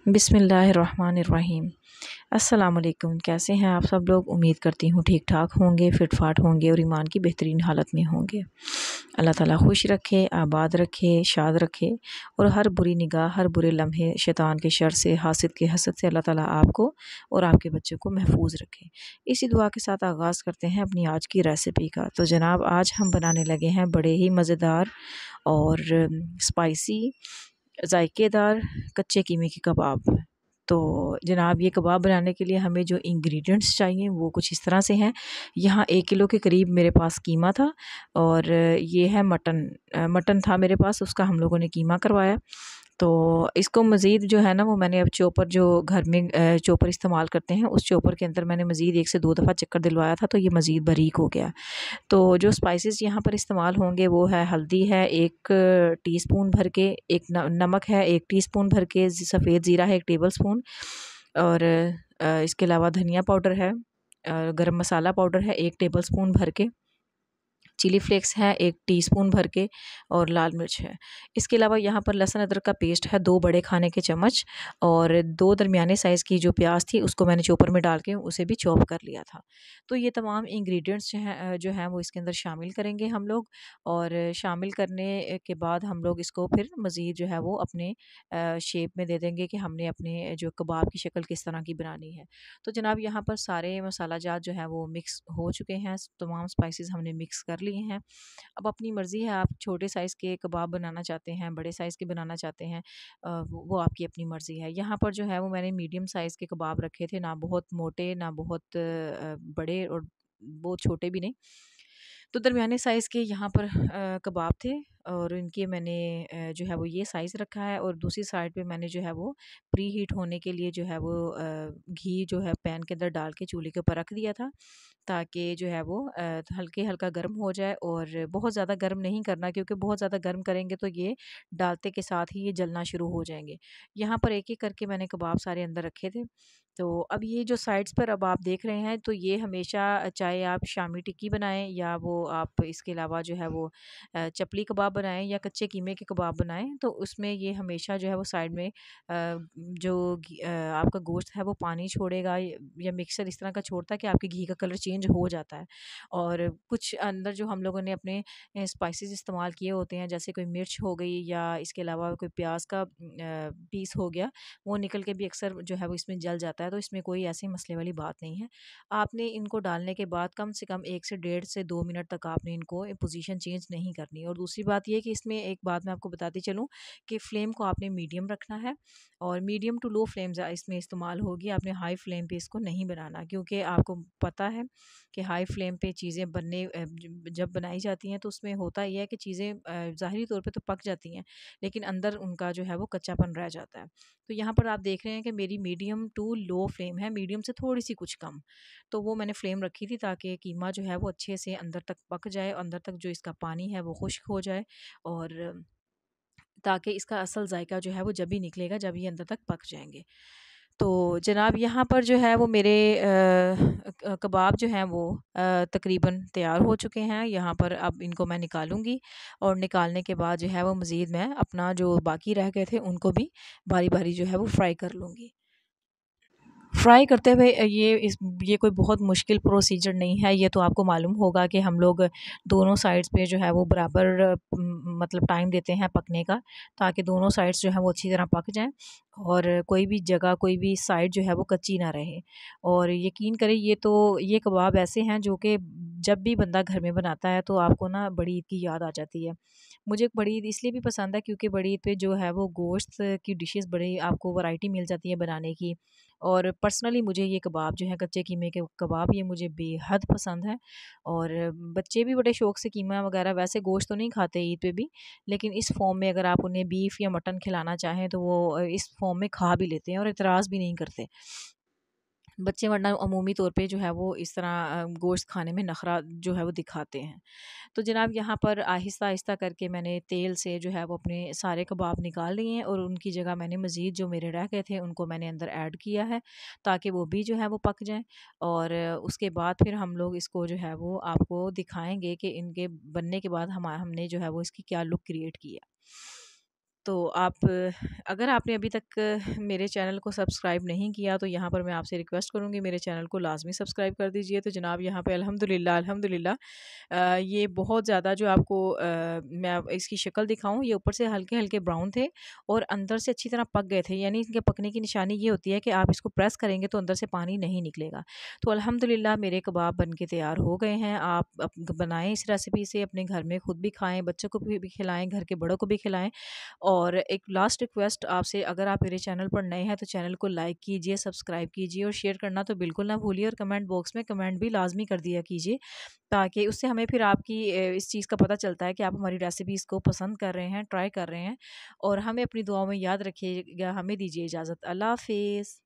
बिस्मिल्लाहिर्रहमानिर्रहीम। अस्सलाम वालेकुम। कैसे हैं आप सब लोग? उम्मीद करती हूँ ठीक ठाक होंगे, फ़िट फ़ाट होंगे और ईमान की बेहतरीन हालत में होंगे। अल्लाह ताला खुश रखे, आबाद रखे, शाद रखे और हर बुरी निगाह, हर बुरे लम्हे शैतान के शर से, हासिद के हसद से अल्लाह ताला आपको और आपके बच्चों को महफूज रखे। इसी दुआ के साथ आगाज़ करते हैं अपनी आज की रेसिपी का। तो जनाब, आज हम बनाने लगे हैं बड़े ही मज़ेदार और स्पाइसी, ज़ायकेदार कच्चे कीमे के कबाब। तो जनाब, ये कबाब बनाने के लिए हमें जो इंग्रेडिएंट्स चाहिए वो कुछ इस तरह से हैं। यहाँ 1 किलो के करीब मेरे पास कीमा था और ये है मटन। मटन था मेरे पास, उसका हम लोगों ने कीमा करवाया। तो इसको मज़ीद जो है ना, वो मैंने अब चॉपर जो घर में चॉपर इस्तेमाल करते हैं, उस चॉपर के अंदर मैंने मज़ीद 1 से 2 दफ़ा चक्कर दिलवाया था, तो ये मज़ीद बारीक हो गया। तो जो स्पाइसेस यहाँ पर इस्तेमाल होंगे वो है, हल्दी है 1 टीस्पून भर के, एक नमक है 1 टीस्पून भर के, सफ़ेद ज़ीरा है 1 टेबल स्पून और इसके अलावा धनिया पाउडर है, गरम मसाला पाउडर है 1 टेबल स्पून भर के, चिली फ्लेक्स है 1 टीस्पून भर के और लाल मिर्च है। इसके अलावा यहाँ पर लहसुन अदरक का पेस्ट है 2 बड़े खाने के चम्मच और 2 दरमियाने साइज़ की जो प्याज थी उसको मैंने चॉपर में डाल के उसे भी चॉप कर लिया था। तो ये तमाम इंग्रेडिएंट्स जो हैं वो इसके अंदर शामिल करेंगे हम लोग और शामिल करने के बाद हम लोग इसको फिर मज़ीद जो है वो अपने शेप में दे देंगे कि हमने अपने जो कबाब की शक्ल किस तरह की बनानी है। तो जनाब, यहाँ पर सारे मसाला जात जो है वो मिक्स हो चुके हैं, तमाम स्पाइसेस हमने मिक्स कर लिए हैं। अब अपनी मर्ज़ी है, आप छोटे साइज़ के कबाब बनाना चाहते हैं, बड़े साइज़ के बनाना चाहते हैं, वो आपकी अपनी मर्ज़ी है। यहाँ पर जो है वो मैंने मीडियम साइज़ के कबाब रखे थे, ना बहुत मोटे ना बहुत बड़े और बहुत छोटे भी नहीं। तो दरमियाने साइज़ के यहाँ पर कबाब थे और इनके मैंने जो है वो ये साइज़ रखा है और दूसरी साइड पे मैंने जो है वो प्री हीट होने के लिए जो है वो घी जो है पैन के अंदर डाल के चूल्हे के ऊपर रख दिया था, ताकि जो है वो हल्के हल्का गर्म हो जाए और बहुत ज़्यादा गर्म नहीं करना, क्योंकि बहुत ज़्यादा गर्म करेंगे तो ये डालते के साथ ही ये जलना शुरू हो जाएंगे। यहाँ पर एक एक करके मैंने कबाब सारे अंदर रखे थे। तो अब ये जो साइड्स पर अब आप देख रहे हैं, तो ये हमेशा चाहे आप शामी टिक्की बनाएं या वो आप इसके अलावा जो है वो चपली कबाब बनाएं या कच्चे कीमे के कबाब बनाएं, तो उसमें ये हमेशा जो है वो साइड में आपका गोश्त है वो पानी छोड़ेगा या मिक्सर इस तरह का छोड़ता है कि आपके घी का कलर चेंज हो जाता है। और कुछ अंदर जो हम लोगों ने अपने स्पाइसेस इस्तेमाल किए होते हैं, जैसे कोई मिर्च हो गई या इसके अलावा कोई प्याज का पीस हो गया, वो निकल के भी अक्सर जो है वो इसमें जल जाता है। तो इसमें कोई ऐसे मसले वाली बात नहीं है। आपने इनको डालने के बाद कम से कम 1 से डेढ़ से 2 मिनट तक आपने इनको पोजीशन चेंज नहीं करनी। और दूसरी बात ये कि इसमें एक बात मैं आपको बताती चलूँ कि फ्लेम को आपने मीडियम रखना है और मीडियम टू लो फ्लेम इसमें इस्तेमाल होगी। आपने हाई फ्लेम पे इसको नहीं बनाना, क्योंकि आपको पता है कि हाई फ्लेम पे चीज़ें जब बनाई जाती हैं तो उसमें होता ये है कि चीज़ें ज़ाहिरी तौर पे तो पक जाती हैं, लेकिन अंदर उनका जो है वो कच्चापन रह जाता है। तो यहाँ पर आप देख रहे हैं कि मेरी मीडियम टू लो फ्लेम है, मीडियम से थोड़ी सी कुछ कम। तो वो मैंने फ्लेम रखी थी ताकि कीमा जो है वो अच्छे से अंदर तक पक जाए, अंदर तक जो इसका पानी है वो खुश्क हो जाए और ताकि इसका असल जायका जो है वो जब भी निकलेगा जब ये अंदर तक पक जाएंगे। तो जनाब, यहाँ पर जो है वो मेरे कबाब जो हैं वो तकरीबन तैयार हो चुके हैं। यहाँ पर अब इनको मैं निकालूंगी और निकालने के बाद जो है वो मज़ीद मैं अपना जो बाकी रह गए थे उनको भी बारी बारी जो है वो फ्राई कर लूँगी। फ्राई करते हुए ये कोई बहुत मुश्किल प्रोसीजर नहीं है। ये तो आपको मालूम होगा कि हम लोग दोनों साइड्स पे जो है वो बराबर मतलब टाइम देते हैं पकने का, ताकि दोनों साइड्स जो है वो अच्छी तरह पक जाएं और कोई भी जगह, कोई भी साइड जो है वो कच्ची ना रहे। और यकीन करें, ये कबाब ऐसे हैं जो कि जब भी बंदा घर में बनाता है तो आपको ना बड़ी ईद की याद आ जाती है। मुझे बड़ी ईद इसलिए भी पसंद है क्योंकि बड़ी ईद पे जो है वो गोश्त की डिशेस बड़ी आपको वैरायटी मिल जाती है बनाने की। और पर्सनली मुझे ये कबाब जो है कच्चे कीमे के कबाब, ये मुझे बेहद पसंद है। और बच्चे भी बड़े शौक़ से कीमा वगैरह, वैसे गोश्त तो नहीं खाते ईद पे भी, लेकिन इस फॉर्म में अगर आप उन्हें बीफ या मटन खिलाना चाहें तो वो इस फॉर्म में खा भी लेते हैं और इतराज़ भी नहीं करते बच्चे, वरना अमूमी तौर पे जो है वो इस तरह गोश्त खाने में नखरा जो है वो दिखाते हैं। तो जनाब, यहाँ पर आहिस्ता आहिस्ता करके मैंने तेल से जो है वो अपने सारे कबाब निकाल लिए हैं और उनकी जगह मैंने मज़ीद जो मेरे रह गए थे उनको मैंने अंदर ऐड किया है, ताकि वो भी जो है वो पक जाएं। और उसके बाद फिर हम लोग इसको जो है वो आपको दिखाएंगे कि इनके बनने के बाद हमने जो है वो इसकी क्या लुक क्रिएट किया। तो आप अगर आपने अभी तक मेरे चैनल को सब्सक्राइब नहीं किया तो यहाँ पर मैं आपसे रिक्वेस्ट करूँगी मेरे चैनल को लाज़मी सब्सक्राइब कर दीजिए। तो जनाब यहाँ पे अल्हम्दुलिल्लाह अल्हम्दुलिल्लाह ये बहुत ज़्यादा जो आपको मैं इसकी शक्ल दिखाऊँ, ये ऊपर से हल्के-हल्के ब्राउन थे और अंदर से अच्छी तरह पक गए थे। यानी इनके पकने की निशानी ये होती है कि आप इसको प्रेस करेंगे तो अंदर से पानी नहीं निकलेगा। तो अल्हम्दुलिल्लाह मेरे कबाब बन के तैयार हो गए हैं। आप बनाएँ इस रेसिपी से, अपने घर में खुद भी खाएँ, बच्चों को भी खिलाएँ, घर के बड़ों को भी खिलाएँ। और एक लास्ट रिक्वेस्ट आपसे, अगर आप मेरे चैनल पर नए हैं तो चैनल को लाइक कीजिए, सब्सक्राइब कीजिए और शेयर करना तो बिल्कुल ना भूलिए, और कमेंट बॉक्स में कमेंट भी लाज़मी कर दिया कीजिए, ताकि उससे हमें फिर आपकी इस चीज़ का पता चलता है कि आप हमारी रेसिपीज़ को पसंद कर रहे हैं, ट्राई कर रहे हैं। और हमें अपनी दुआओं में याद रखिएगा। हमें दीजिए इजाज़त। अल्लाह हाफ़िज़।